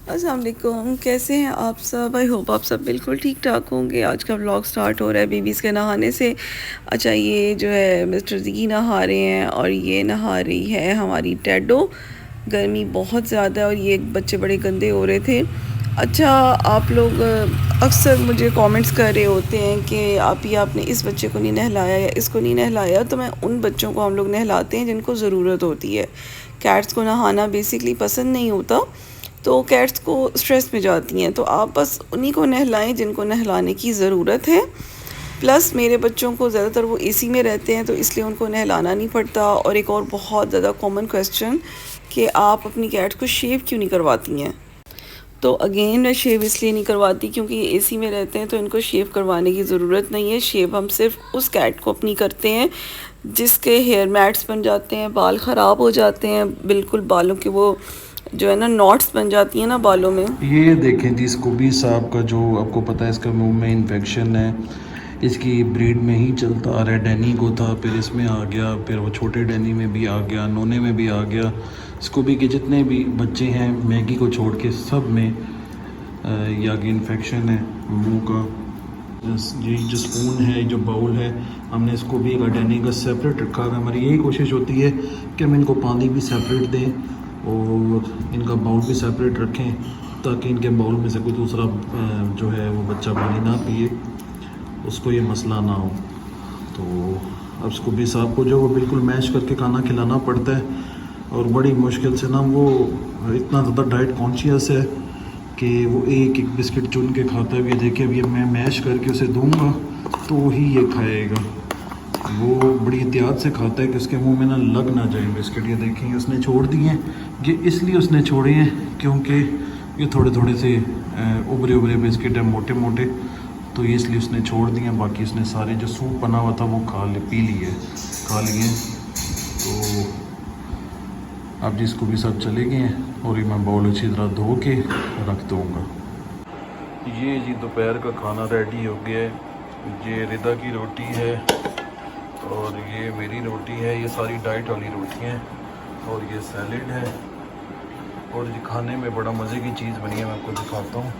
अस्सलाम वालेकुम, कैसे हैं आप सब? आई होप आप सब बिल्कुल ठीक ठाक होंगे। आज का व्लॉग स्टार्ट हो रहा है बेबीज़ के नहाने से। अच्छा, ये जो है मिस्टर ज़ी नहा रहे हैं और ये नहा रही है हमारी टैडो। गर्मी बहुत ज़्यादा है और ये बच्चे बड़े गंदे हो रहे थे। अच्छा, आप लोग अक्सर मुझे कमेंट्स कर रहे होते हैं कि आपने इस बच्चे को नहीं नहलाया या इसको नहीं नहलाया। तो मैं उन बच्चों को हम लोग नहलाते हैं जिनको ज़रूरत होती है। कैट्स को नहाना बेसिकली पसंद नहीं होता, तो कैट्स को स्ट्रेस में जाती हैं, तो आप बस उन्हीं को नहलाएं जिनको नहलाने की ज़रूरत है। प्लस मेरे बच्चों को ज़्यादातर वो एसी में रहते हैं तो इसलिए उनको नहलाना नहीं पड़ता। और एक और बहुत ज़्यादा कॉमन क्वेश्चन कि आप अपनी कैट को शेव क्यों नहीं करवाती हैं। तो अगेन मैं शेव इसलिए नहीं करवाती क्योंकि ये एसी में रहते हैं, तो इनको शेव करवाने की ज़रूरत नहीं है। शेव हम सिर्फ उस कैट को अपनी करते हैं जिसके हेयर मैट्स बन जाते हैं, बाल ख़राब हो जाते हैं, बिल्कुल बालों के वो जो है ना नॉट्स बन जाती हैं ना बालों में। ये देखें जी, स्कूबी साहब का जो आपको पता है इसका मुंह में इन्फेक्शन है। इसकी ब्रीड में ही चलता आ रहा है। डैनी को था, फिर इसमें आ गया, फिर वो छोटे डैनी में भी आ गया, नोने में भी आ गया। स्कूबी के जितने भी बच्चे हैं मैगी को छोड़ के सब में ये आगे इन्फेक्शन है मुंह का। ये जो स्पून है, जो बाउल है, हमने इसको भी एक डैनी का सेपरेट रखा है। हमारी यही कोशिश होती है कि हम इनको पानी भी सेपरेट दें और इनका बाउल भी सेपरेट रखें ताकि इनके बाउल में से कोई दूसरा जो है वो बच्चा पानी ना पिए, उसको ये मसला ना हो। तो अब स्कूबी साहब को जो वो बिल्कुल मैश करके खाना खिलाना पड़ता है और बड़ी मुश्किल से ना वो इतना ज़्यादा डाइट कॉन्शियस है कि वो एक एक बिस्किट चुन के खाता है। ये देखिए, अब ये मैं मैश करके उसे दूंगा तो ही ये खाएगा। वो बड़ी एहतियात से खाता है कि उसके मुंह में ना लग ना जाए बिस्किट। ये देखें, उसने छोड़ दिए हैं। ये इसलिए उसने छोड़े हैं क्योंकि ये थोड़े थोड़े से उभरे उभरे बिस्किट हैं, मोटे मोटे, तो ये इसलिए उसने छोड़ दिए हैं। बाकी उसने सारे जो सूप बना हुआ था वो पी लिए। तो अब जिसको भी सब चले गए हैं और ये मैं बाउल अच्छी तरह धो के रख दूँगा। ये जी दोपहर का खाना रेडी हो गया है। ये रिदा की रोटी है और ये मेरी रोटी है। ये सारी डाइट वाली रोटी हैं और ये सैलेड है। और ये खाने में बड़ा मज़े की चीज़ बनी है, मैं आपको दिखाता हूँ।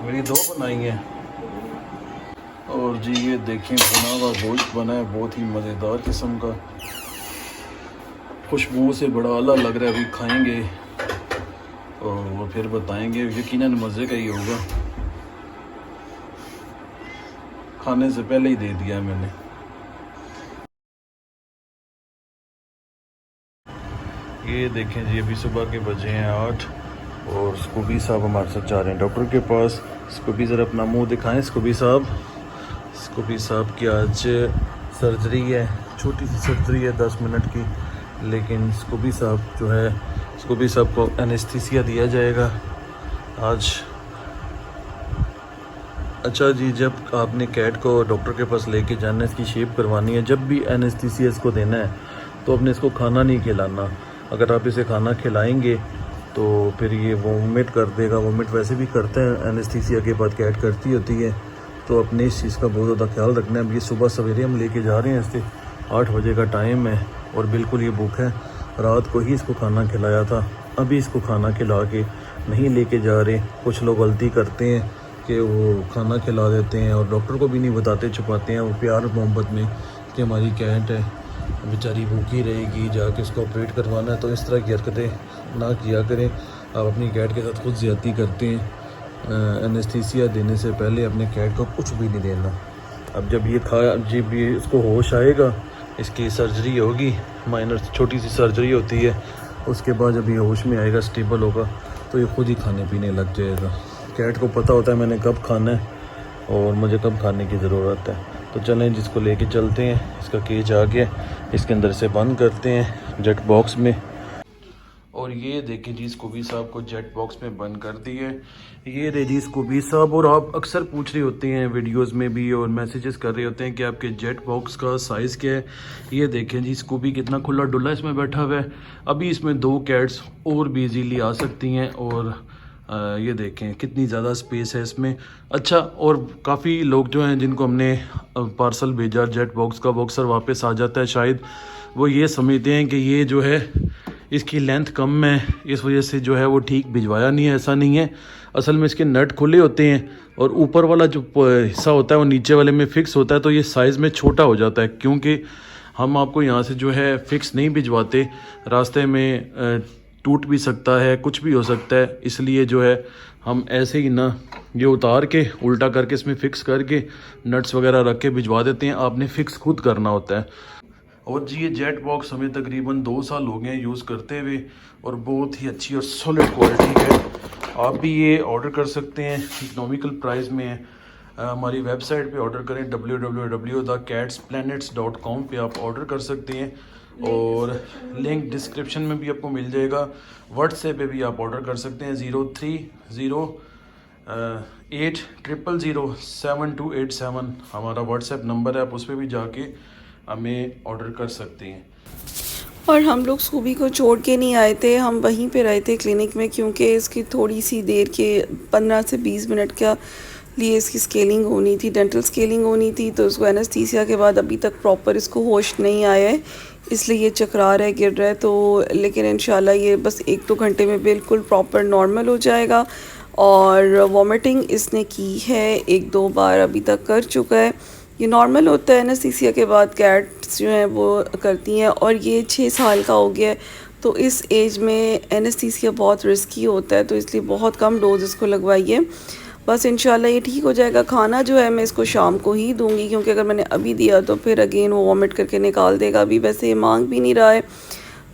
मेरी दो बनाई हैं। और जी ये देखें, बना हुआ गोश्त बना है, बहुत ही मज़ेदार किस्म का। खुशबू से बड़ा आला लग रहा है। अभी खाएंगे और वो फिर बताएंगे। यकीनन मज़े का ही होगा। खाने से पहले ही दे दिया मैंने। ये देखें जी, अभी सुबह के बजे हैं 8 और स्कूबी साहब हमारे साथ जा रहे हैं डॉक्टर के पास। स्कूबी ज़रा अपना मुंह दिखाएं। स्कूबी साहब की आज सर्जरी है, छोटी सी सर्जरी है 10 मिनट की। लेकिन स्कूबी साहब को एनेस्थीसिया दिया जाएगा आज। अच्छा जी, जब आपने कैट को डॉक्टर के पास लेके जाना है, इसकी शेप करवानी है, जब भी एनेस्थीसिया इसको देना है तो अपने इसको खाना नहीं खिलाना। अगर आप इसे खाना खिलाएंगे तो फिर ये वोमिट कर देगा। वोमिट वैसे भी करते हैं, एनेस्थीसिया के बाद कैट करती होती है। तो अपने इस चीज़ का बहुत ज़्यादा ख्याल रखना है। अब ये सुबह सवेरे हम लेके जा रहे हैं, इससे 8 बजे का टाइम है और बिल्कुल ये भूख है। रात को ही इसको खाना खिलाया था, अभी इसको खाना खिला के नहीं लेके जा रहे। कुछ लोग गलती करते हैं कि वो खाना खिला देते हैं और डॉक्टर को भी नहीं बताते, छुपाते हैं वो प्यार मोहब्बत में कि हमारी कैट है बेचारी भूखी रहेगी, जाके उसको ऑपरेट करवाना है। तो इस तरह की हरकतें ना किया करें। आप अपनी कैट के साथ खुद ज़्यादती करते हैं। एनेस्थीसिया देने से पहले अपने कैट को कुछ भी नहीं देना। अब जब ये इसको होश आएगा, इसकी सर्जरी होगी, माइनर छोटी सी सर्जरी होती है, उसके बाद जब ये होश में आएगा, स्टेबल होगा, तो ये खुद ही खाने पीने लग जाएगा। कैट को पता होता है मैंने कब खाना है और मुझे कब खाने की ज़रूरत है। तो चलें जिसको लेके चलते हैं। इसका केज आ गया, इसके अंदर से बंद करते हैं जेट बॉक्स में। और ये देखें जी, स्कूबी साहब को जेट बॉक्स में बंद कर दिए। ये रहे जी स्कूबी साहब। और आप अक्सर पूछ रहे होते हैं वीडियोस में भी और मैसेजेस कर रहे होते हैं कि आपके जेट बॉक्स का साइज़ क्या है। ये देखें जी, स्कूबी कितना खुला डुला इसमें बैठा हुआ है। अभी इसमें 2 कैट्स और भी इजीली आ सकती हैं। और ये देखें कितनी ज़्यादा स्पेस है इसमें। अच्छा, और काफ़ी लोग जो हैं जिनको हमने पार्सल भेजा जेट बॉक्स का, वो अक्सर वापस आ जाता है। शायद वो ये समझते हैं कि ये जो है इसकी लेंथ कम है, इस वजह से जो है वो ठीक भिजवाया नहीं है। ऐसा नहीं है, असल में इसके नट खुले होते हैं और ऊपर वाला जो हिस्सा होता है वो नीचे वाले में फ़िक्स होता है, तो ये साइज़ में छोटा हो जाता है। क्योंकि हम आपको यहाँ से जो है फ़िक्स नहीं भिजवाते, रास्ते में टूट भी सकता है, कुछ भी हो सकता है, इसलिए जो है हम ऐसे ही ना ये उतार के उल्टा करके इसमें फ़िक्स करके नट्स वगैरह रख के भिजवा देते हैं। आपने फ़िक्स खुद करना होता है। और जी ये जेट बॉक्स हमें तकरीबन 2 साल हो गए हैं यूज़ करते हुए और बहुत ही अच्छी और सॉलिड क्वालिटी है। आप भी ये ऑर्डर कर सकते हैं, इकनॉमिकल प्राइस में है। हमारी वेबसाइट पे ऑर्डर करें www.catsplanets.com पे आप ऑर्डर कर सकते हैं और लिंक डिस्क्रिप्शन में भी आपको मिल जाएगा। व्हाट्सएप पे भी आप ऑर्डर कर सकते हैं 0308000727 हमारा व्हाट्सएप नंबर है, आप उस पर भी जाके हमें ऑर्डर कर सकते हैं। और हम लोग स्कूबी को छोड़ के नहीं आए थे, हम वहीं पे रहे थे क्लिनिक में, क्योंकि इसकी थोड़ी सी देर के 15 से 20 मिनट का लिए इसकी स्केलिंग होनी थी, डेंटल स्केलिंग होनी थी। तो उसको एनेस्थीसिया के बाद अभी तक प्रॉपर इसको होश नहीं आया है, इसलिए ये चकरा रहा है, गिर रहा है। तो लेकिन इंशाल्लाह ये बस 1-2 घंटे में बिल्कुल प्रॉपर नॉर्मल हो जाएगा। और वॉमिटिंग इसने की है 1-2 बार अभी तक कर चुका है। ये नॉर्मल होता है एनेस्थीसिया के बाद, कैट्स जो हैं वो करती हैं। और ये 6 साल का हो गया है, तो इस एज में एनेस्थीसिया बहुत रिस्की होता है, तो इसलिए बहुत कम डोज इसको लगवाइए। बस इंशाल्लाह ये ठीक हो जाएगा। खाना जो है मैं इसको शाम को ही दूंगी, क्योंकि अगर मैंने अभी दिया तो फिर अगेन वो वॉमिट करके निकाल देगा। अभी वैसे ये मांग भी नहीं रहा है,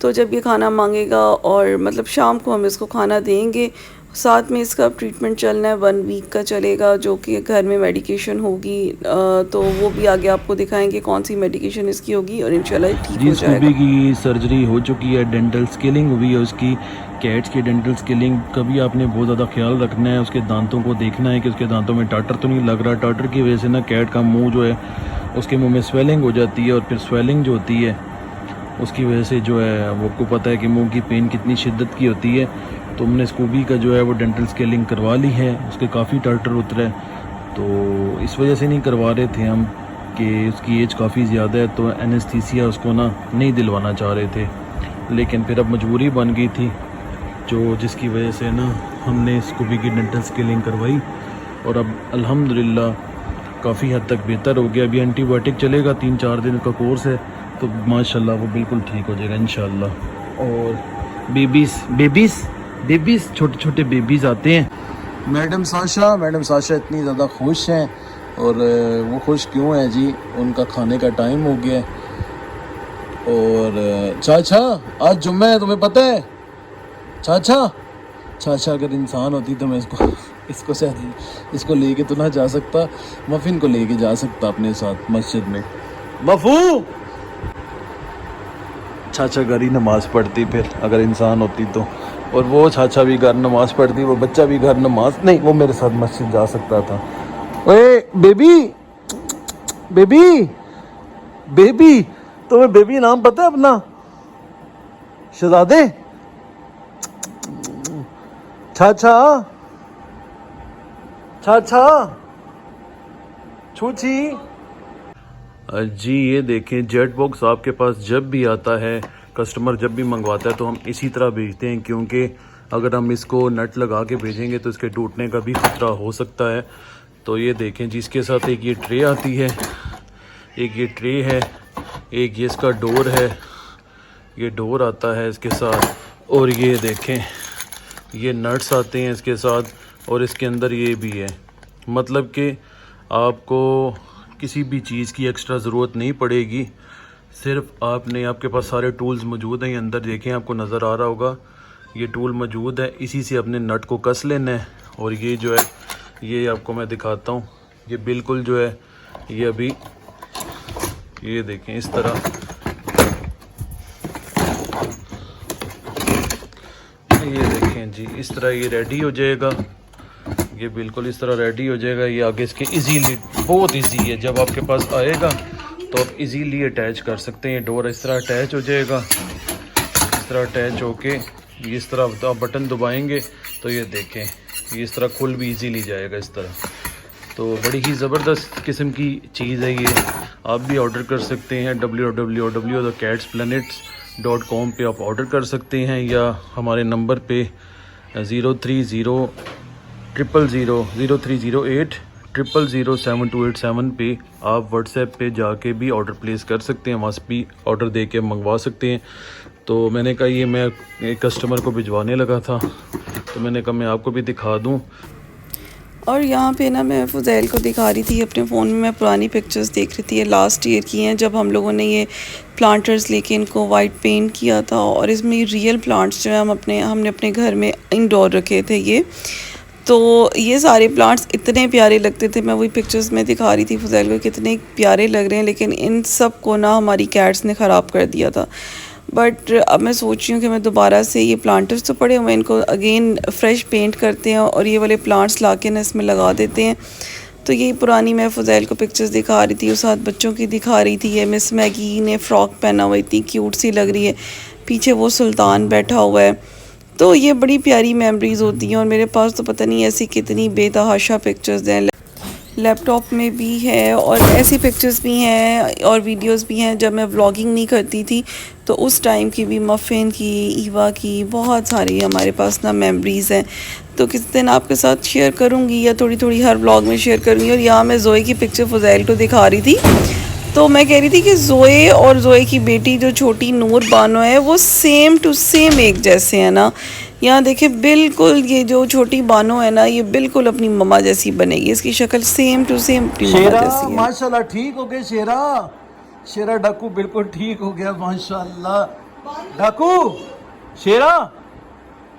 तो जब ये खाना मांगेगा और मतलब शाम को हम इसको खाना देंगे। साथ में इसका ट्रीटमेंट चलना है 1 वीक का चलेगा, जो कि घर में मेडिकेशन होगी। तो वो भी आगे आपको दिखाएंगे कौन सी मेडिकेशन इसकी होगी और इंशाल्लाह ठीक हो जाएगा। स्कूबी की सर्जरी हो चुकी है, डेंटल स्केलिंग हुई है उसकी। कैट्स की डेंटल स्केलिंग का भी आपने बहुत ज़्यादा ख्याल रखना है, उसके दांतों को देखना है कि उसके दांतों में टाटर तो नहीं लग रहा। टाटर की वजह से ना कैट का मुंह जो है उसके मुंह में स्वेलिंग हो जाती है, और फिर स्वेलिंग जो होती है उसकी वजह से जो है वो आपको पता है कि मुंह की पेन कितनी शिद्दत की होती है। तो हमने स्कूबी का जो है वो डेंटल स्केलिंग करवा ली है, उसके काफ़ी टाटर उतरा है। तो इस वजह से नहीं करवा रहे थे हम कि उसकी एज काफ़ी ज़्यादा है, तो एनेस्थीसिया उसको ना नहीं दिलवाना चाह रहे थे। लेकिन फिर अब मजबूरी बन गई थी, जो जिसकी वजह से ना हमने स्कूबी की डेंटल स्केलिंग करवाई। और अब अल्हम्दुलिल्लाह काफ़ी हद तक बेहतर हो गया। अभी एंटीबायोटिक चलेगा, 3-4 दिन का कोर्स है, तो माशाल्लाह वो बिल्कुल ठीक हो जाएगा इंशाल्लाह। और बेबीज़ छोटे छोटे बेबीज़ आते हैं। मैडम साशा इतनी ज़्यादा खुश हैं, और वो खुश क्यों हैं जी, उनका खाने का टाइम हो गया है। और चाचा आज जुम्मा है, तुम्हें पता है? चाचा अगर इंसान होती तो मैं इसको शायद इसको लेके तो ना जा सकता, मफिन को लेके जा सकता अपने साथ मस्जिद में। मफू चाचा घर ही नमाज़ पढ़ती फिर अगर इंसान होती तो, और वो चाचा भी घर नमाज़ पढ़ती, वो बच्चा भी घर नमाज नहीं, वो मेरे साथ मस्जिद जा सकता था। ओए बेबी तुम्हें बेबी नाम पता है अपना? शहजादे चाचा छूची जी। ये देखें जेट बॉक्स आपके पास जब भी आता है, कस्टमर जब भी मंगवाता है तो हम इसी तरह भेजते हैं, क्योंकि अगर हम इसको नट लगा के भेजेंगे तो इसके टूटने का भी खतरा हो सकता है। तो ये देखें जी, इसके साथ एक ये ट्रे आती है, एक ये ट्रे है, एक ये इसका डोर है, ये डोर आता है इसके साथ। और ये देखें ये नट्स आते हैं इसके साथ, और इसके अंदर ये भी है। मतलब कि आपको किसी भी चीज़ की एक्स्ट्रा ज़रूरत नहीं पड़ेगी, सिर्फ आपके पास सारे टूल्स मौजूद हैं। ये अंदर देखें, आपको नज़र आ रहा होगा, ये टूल मौजूद है, इसी से अपने नट को कस लेना है। और ये जो है, ये आपको मैं दिखाता हूँ, ये बिल्कुल जो है ये अभी ये देखें इस तरह, ये देखें जी इस तरह ये रेडी हो जाएगा। ये बिल्कुल इस तरह रेडी हो जाएगा। ये आगे इसके इजीली, बहुत इजी है, जब आपके पास आएगा तो आप इजीली अटैच कर सकते हैं। ये डोर इस तरह अटैच हो जाएगा, इस तरह अटैच होके ये इस तरह आप बटन दबाएंगे तो ये देखें ये इस तरह खुल भी इजीली जाएगा इस तरह। तो बड़ी ही ज़बरदस्त किस्म की चीज़ है ये, आप भी ऑर्डर कर सकते हैं www.catsplanets www.sheratonline.com पे आप ऑर्डर कर सकते हैं, या हमारे नंबर पे 0308 पे आप व्हाट्सएप पे जाके भी ऑर्डर प्लेस कर सकते हैं, वहाँ से भी ऑर्डर दे के मंगवा सकते हैं। तो मैंने कहा ये मैं एक कस्टमर को भिजवाने लगा था, तो मैंने कहा मैं आपको भी दिखा दूँ। और यहाँ पे ना मैं फ़ुज़ैल को दिखा रही थी अपने फ़ोन में, मैं पुरानी पिक्चर्स देख रही थी, ये लास्ट ईयर की हैं जब हम लोगों ने ये प्लांटर्स लेके इनको वाइट पेंट किया था। और इसमें रियल प्लांट्स जो है हमने अपने घर में इंडोर रखे थे ये। तो ये सारे प्लांट्स इतने प्यारे लगते थे, मैं वही पिक्चर्स में दिखा रही थी फ़ुज़ैल को कितने प्यारे लग रहे हैं, लेकिन इन सब को ना हमारी कैट्स ने ख़राब कर दिया था। बट अब मैं सोच रही हूँ कि मैं दोबारा से ये प्लांटर्स तो पड़े हुए हैं, इनको अगेन फ्रेश पेंट करते हैं और ये वाले प्लांट्स ला के ना इसमें लगा देते हैं। तो यही पुरानी मैं फ़ुज़ैल को पिक्चर्स दिखा रही थी, उस साथ बच्चों की दिखा रही थी। ये मिस मैगी ने फ़्रॉक पहना हुआ, इतनी क्यूट सी लग रही है, पीछे वो सुल्तान बैठा हुआ है। तो ये बड़ी प्यारी मेमोरीज़ होती हैं और मेरे पास तो पता नहीं ऐसी कितनी बेतहाशा पिक्चर्स हैं, लैपटॉप में भी है और ऐसी पिक्चर्स भी हैं और वीडियोस भी हैं जब मैं व्लॉगिंग नहीं करती थी, तो उस टाइम की भी, मफ़िन की, ईवा की, बहुत सारी हमारे पास ना मेमोरीज़ हैं। तो किस दिन आपके साथ शेयर करूँगी या थोड़ी थोड़ी हर व्लॉग में शेयर करूँगी। और यहाँ मैं ज़ोए की पिक्चर फ़ुज़ैल को दिखा रही थी, तो मैं कह रही थी कि ज़ोए और ज़ोए की बेटी जो छोटी नूर बानो है वो सेम टू सेम एक जैसे हैं ना। यहाँ देखिए बिल्कुल ये जो छोटी बानो है ना, ये बिल्कुल अपनी मम्मा जैसी बनेगी, इसकी शक्ल सेम टू सेम अपनी मम्मा जैसी है। माशाल्लाह ठीक हो गए शेरा, शेरा डाकू बिल्कुल ठीक हो गया माशाल्लाह। डाकू, शेरा,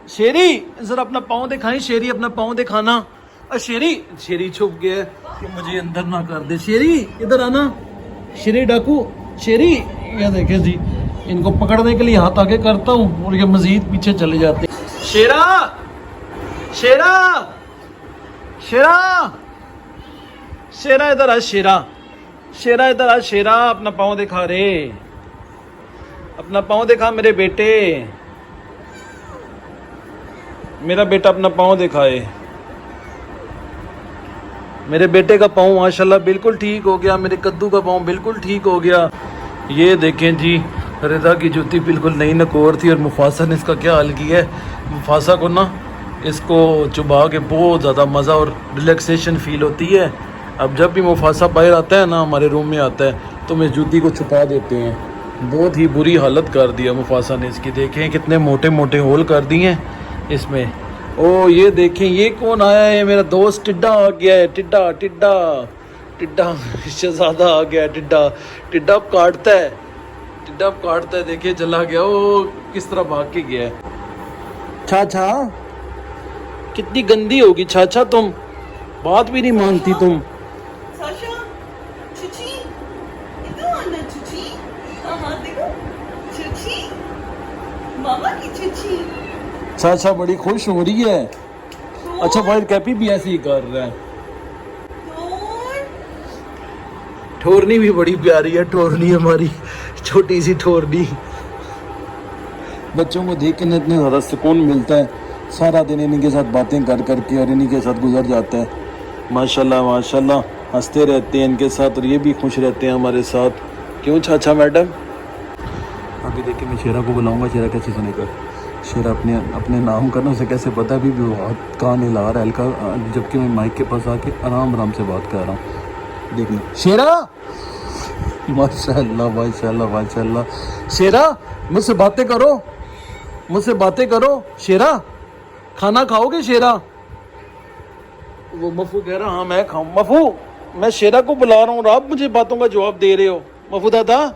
शेरी जरा अपना पाँव दिखाई, शेरी अपना पाँव दिखाना। शेरी, शेरी छुप गया कि मुझे अंदर ना कर दे। शेरी इधर आना, शेरी डाकू, शेरी। ये देखे जी, इनको पकड़ने के लिए हाथ आगे करता हूँ और ये मजीद पीछे चले जाते हैं। शेरा, शेरा, शेरा, शेरा इधर आ, शेरा, शेरा इधर आ, शेरा अपना पाँव दिखा रे, अपना पाँव दिखा मेरे बेटे, मेरा बेटा अपना पाँव दिखाए। मेरे बेटे का पाँव माशाल्लाह बिल्कुल ठीक हो गया, मेरे कद्दू का पाँव बिल्कुल ठीक हो गया। ये देखें जी, रिदा की जूती बिल्कुल नई नकोर थी और मुफासा ने इसका क्या हाल किया है। मुफासा को ना इसको चुबा के बहुत ज़्यादा मज़ा और रिलैक्सेशन फ़ील होती है। अब जब भी मुफासा बाहर आता है ना, हमारे रूम में आता है, तो मैं जूती को छुपा देते हैं। बहुत ही बुरी हालत कर दिया मुफासा ने इसकी। देखें कितने मोटे मोटे होल कर दिए हैं इसमें। ओ ये देखें, ये कौन आया है, मेरा दोस्त टिड्डा आ गया है। टिड्डा, टिड्डा, टिड्डा शहजादा आ गया। टिड्डा, टिड्डा काटता है, टिड्डा काटता है। देखिए चला गया, वो किस तरह भाग के गया है। छाछा कितनी गंदी होगी छाछा, तुम बात भी नहीं मानती तुम। साशा, चुची, इधर आना चुची, हाँ देखो, चुची, मामा की चुची। छाछा बड़ी खुश हो रही है। अच्छा वाइट कैपी भी ऐसे ही कर रहा है। ठोरनी भी बड़ी प्यारी है, ठोरनी हमारी छोटी सी ठोरनी। बच्चों को देख के इतना ज़्यादा सुकून मिलता है, सारा दिन इन्हीं के साथ बातें कर करके और इन्हीं के साथ गुजर जाता है। माशाल्लाह माशाल्लाह, हंसते रहते हैं इनके साथ और ये भी खुश रहते हैं हमारे साथ। क्यों छाछा मैडम? अभी देखिए मैं शेरा को बुलाऊंगा, शेरा कैसे सुनेगा। शेरा अपने नाम का ना उसे कैसे पता भी बहुत कान हिला रहा है हल्का, जबकि मैं माइक के पास आके आराम आराम से बात कर रहा हूँ। देखना शेरा, माशाल्लाह माशाल्लाह माशाल्लाह। शेरा मुझसे बातें करो, मुझसे बातें करो। शेरा खाना खाओगे? शेरा, वो मफू कह रहा हाँ मैं खाऊं। मफू मैं शेरा को बुला रहा हूँ और आप मुझे बातों का जवाब दे रहे हो। मफू दादा